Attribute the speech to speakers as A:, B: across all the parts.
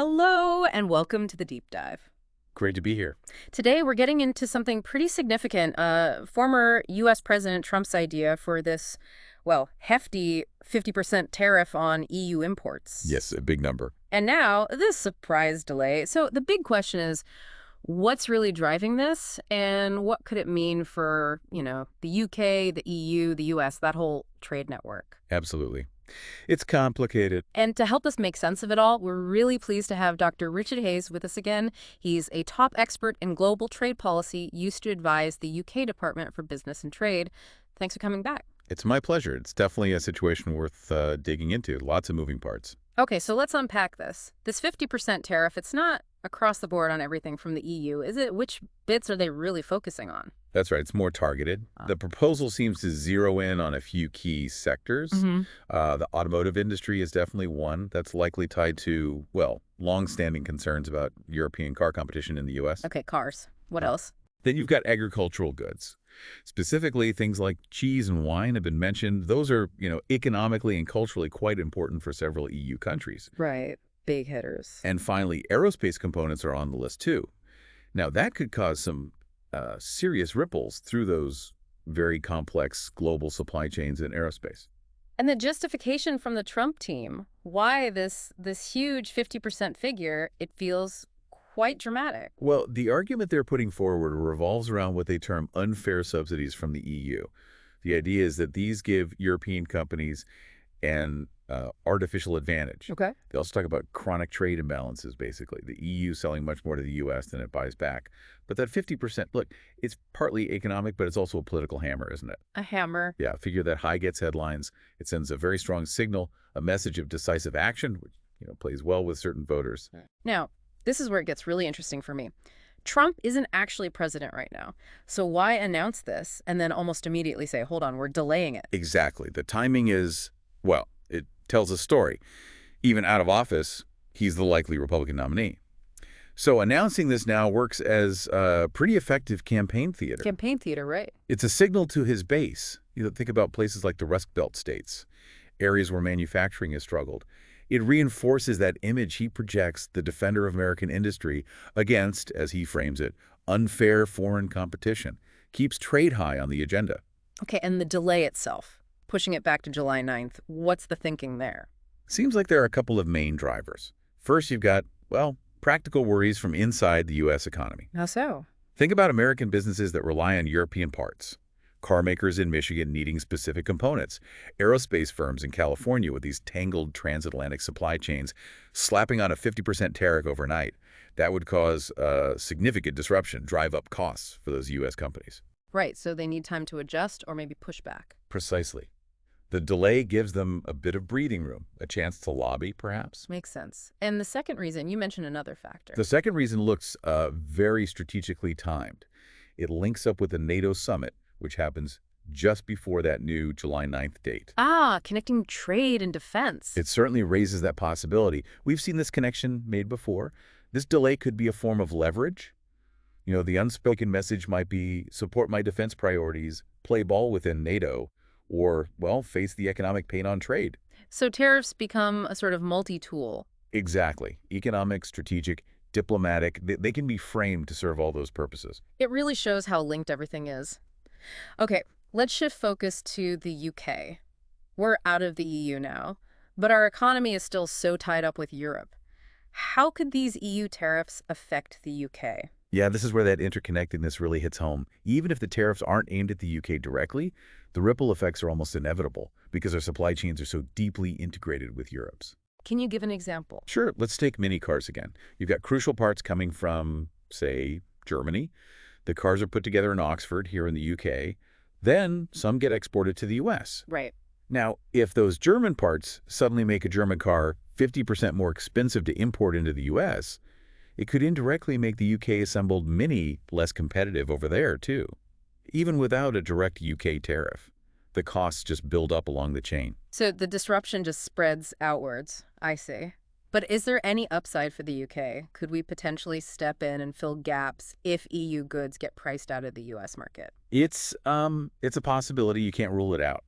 A: Hello and welcome to the deep dive.
B: Great to be here.
A: Today we're getting into something pretty significant. Former U.S. President Trump's idea for this, well, hefty 50% tariff on EU imports.
B: Yes, a big number.
A: And now this surprise delay. So the big question is, what's really driving this and what could it mean for, the UK, the EU, the US, that whole trade network?
B: Absolutely. It's complicated.
A: And to help us make sense of it all, we're really pleased to have Dr. Richard Hayes with us again. He's a top expert in global trade policy, used to advise the UK Department for Business and Trade. Thanks for coming back.
B: It's my pleasure. It's definitely a situation worth digging into. Lots of moving parts.
A: Okay, so let's unpack this. This 50% tariff, it's not across the board on everything from the EU, is it? Which bits are they really focusing on?
B: That's right. It's more targeted. The proposal seems to zero in on a few key sectors. The automotive industry is definitely one that's likely tied to, well, long-standing concerns about European car competition in the U.S.
A: Okay, cars. What else?
B: Then you've got agricultural goods. Specifically, things like cheese and wine have been mentioned. Those are, economically and culturally quite important for several EU countries.
A: Right. Big hitters.
B: And finally, aerospace components are on the list too. Now, that could cause some serious ripples through those very complex global supply chains in aerospace.
A: And the justification from the Trump team, why this huge 50% figure, it feels quite dramatic.
B: Well, the argument they're putting forward revolves around what they term unfair subsidies from the EU. The idea is that these give European companies an artificial advantage.
A: Okay.
B: They also talk about chronic trade imbalances, basically. The EU selling much more to the U.S. than it buys back. But that 50%, look, it's partly economic, but it's also a political hammer, isn't it?
A: A hammer.
B: Yeah, figure that high gets headlines. It sends a very strong signal, a message of decisive action, which plays well with certain voters.
A: Now, this is where it gets really interesting for me. Trump isn't actually president right now. So why announce this and then almost immediately say, hold on, we're delaying it?
B: Exactly. The timing is, well, it tells a story. Even out of office, he's the likely Republican nominee. So announcing this now works as a pretty effective campaign theater.
A: Campaign theater, right?
B: It's a signal to his base. Think about places like the Rust Belt states, areas where manufacturing has struggled. It reinforces that image he projects, the defender of American industry, against, as he frames it, unfair foreign competition. Keeps trade high on the agenda.
A: Okay, and the delay itself, pushing it back to July 9th, what's the thinking there?
B: Seems like there are a couple of main drivers. First, you've got, well, practical worries from inside the U.S. economy.
A: How so?
B: Think about American businesses that rely on European parts. Car makers in Michigan needing specific components. Aerospace firms in California with these tangled transatlantic supply chains slapping on a 50% tariff overnight. That would cause significant disruption, drive up costs for those U.S. companies.
A: Right, so they need time to adjust or maybe push back.
B: Precisely. The delay gives them a bit of breathing room, a chance to lobby, perhaps.
A: Makes sense. And the second reason, you mentioned another factor.
B: The second reason looks very strategically timed. It links up with the NATO summit, which happens just before that new July 9th date.
A: Connecting trade and defense.
B: It certainly raises that possibility. We've seen this connection made before. This delay could be a form of leverage. The unspoken message might be support my defense priorities, play ball within NATO, or, well, face the economic pain on trade.
A: So tariffs become a sort of multi-tool.
B: Exactly. Economic, strategic, diplomatic, they can be framed to serve all those purposes.
A: It really shows how linked everything is. Okay, let's shift focus to the UK. We're out of the EU now, but our economy is still so tied up with Europe. How could these EU tariffs affect the UK?
B: Yeah, this is where that interconnectedness really hits home. Even if the tariffs aren't aimed at the UK directly, the ripple effects are almost inevitable because our supply chains are so deeply integrated with Europe's.
A: Can you give an example?
B: Sure, let's take mini cars again. You've got crucial parts coming from, say, Germany. The cars are put together in Oxford here in the UK. Then some get exported to the US.
A: Right.
B: Now, if those German parts suddenly make a German car 50% more expensive to import into the US, it could indirectly make the UK-assembled Mini less competitive over there, too. Even without a direct UK tariff, the costs just build up along the chain.
A: So the disruption just spreads outwards, I see. But is there any upside for the UK? Could we potentially step in and fill gaps if EU goods get priced out of the US market?
B: It's a possibility. You can't rule it out.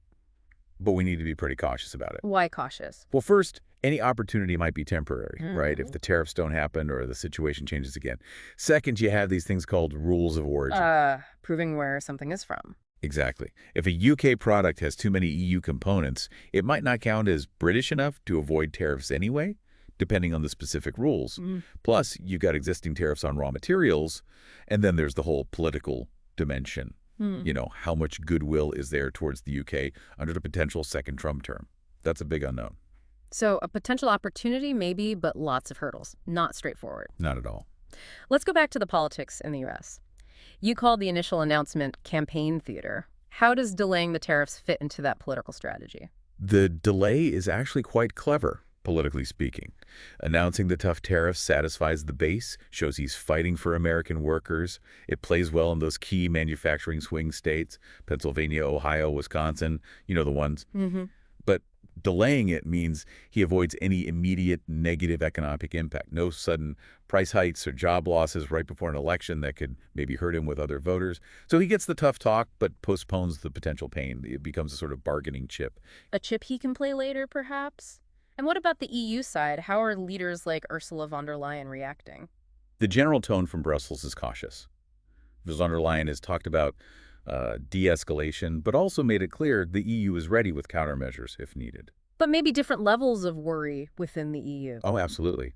B: But we need to be pretty cautious about it.
A: Why cautious?
B: Well, first, Any opportunity might be temporary, right, if
A: Hmm.
B: the tariffs don't happen or the situation changes again. Second, you have these things called rules of origin.
A: Proving where something is from.
B: Exactly. If a UK product has too many EU components, it might not count as British enough to avoid tariffs anyway, depending on the specific rules.
A: Mm.
B: Plus, you've got existing tariffs on raw materials, and then there's the whole political dimension.
A: Hmm.
B: How much goodwill is there towards the UK under the potential second Trump term? That's a big unknown.
A: So a potential opportunity, maybe, but lots of hurdles. Not straightforward.
B: Not at all.
A: Let's go back to the politics in the U.S. You called the initial announcement campaign theater. How does delaying the tariffs fit into that political strategy?
B: The delay is actually quite clever, politically speaking. Announcing the tough tariffs satisfies the base, shows he's fighting for American workers. It plays well in those key manufacturing swing states, Pennsylvania, Ohio, Wisconsin, the ones.
A: Hmm.
B: But delaying it means he avoids any immediate negative economic impact. No sudden price hikes or job losses right before an election that could maybe hurt him with other voters. So he gets the tough talk, but postpones the potential pain. It becomes a sort of bargaining chip.
A: A chip he can play later, perhaps? And what about the EU side? How are leaders like Ursula von der Leyen reacting?
B: The general tone from Brussels is cautious. Von der Leyen has talked about de-escalation, but also made it clear the EU is ready with countermeasures if needed.
A: But maybe different levels of worry within the EU.
B: Oh, absolutely.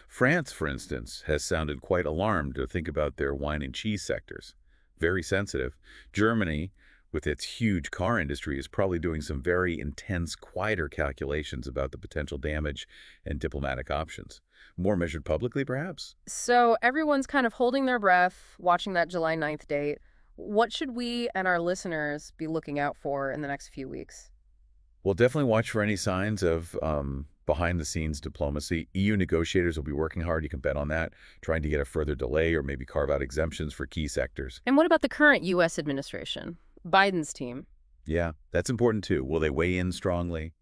B: France, for instance, has sounded quite alarmed to think about their wine and cheese sectors. Very sensitive. Germany, with its huge car industry, is probably doing some very intense, quieter calculations about the potential damage and diplomatic options. More measured publicly, perhaps?
A: So everyone's kind of holding their breath, watching that July 9th date. What should we and our listeners be looking out for in the next few weeks?
B: We'll definitely watch for any signs of behind-the-scenes diplomacy. EU negotiators will be working hard, you can bet on that, trying to get a further delay or maybe carve out exemptions for key sectors.
A: And what about the current U.S. administration? Biden's team?
B: Yeah, that's important too. Will they weigh in strongly,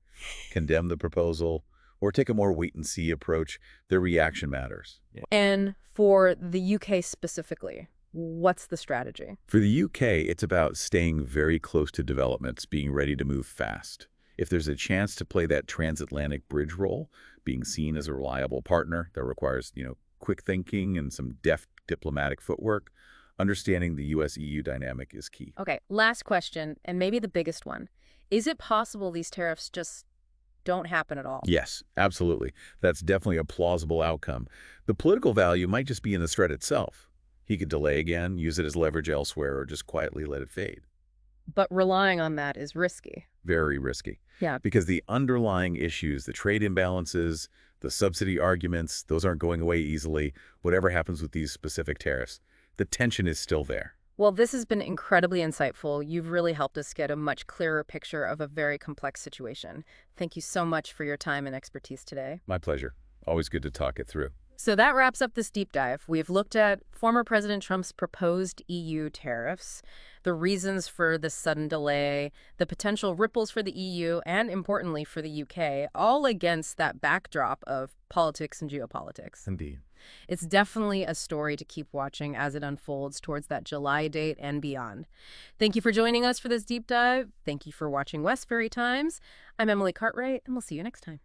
B: condemn the proposal, or take a more wait-and-see approach? Their reaction matters. Yeah.
A: And for the UK specifically, what's the strategy?
B: For the UK, it's about staying very close to developments, being ready to move fast. If there's a chance to play that transatlantic bridge role, being seen as a reliable partner that requires, quick thinking and some deft diplomatic footwork, understanding the US-EU dynamic is key.
A: Okay, last question, and maybe the biggest one. Is it possible these tariffs just don't happen at all?
B: Yes, absolutely. That's definitely a plausible outcome. The political value might just be in the threat itself. He could delay again, use it as leverage elsewhere, or just quietly let it fade.
A: But relying on that is risky.
B: Very risky.
A: Yeah.
B: Because the underlying issues, the trade imbalances, the subsidy arguments, those aren't going away easily, whatever happens with these specific tariffs. The tension is still there.
A: Well, this has been incredibly insightful. You've really helped us get a much clearer picture of a very complex situation. Thank you so much for your time and expertise today.
B: My pleasure. Always good to talk it through.
A: So that wraps up this deep dive. We've looked at former President Trump's proposed EU tariffs, the reasons for the sudden delay, the potential ripples for the EU, and importantly for the UK, all against that backdrop of politics and geopolitics.
B: Indeed.
A: It's definitely a story to keep watching as it unfolds towards that July date and beyond. Thank you for joining us for this deep dive. Thank you for watching Westferry Times. I'm Emily Cartwright, and we'll see you next time.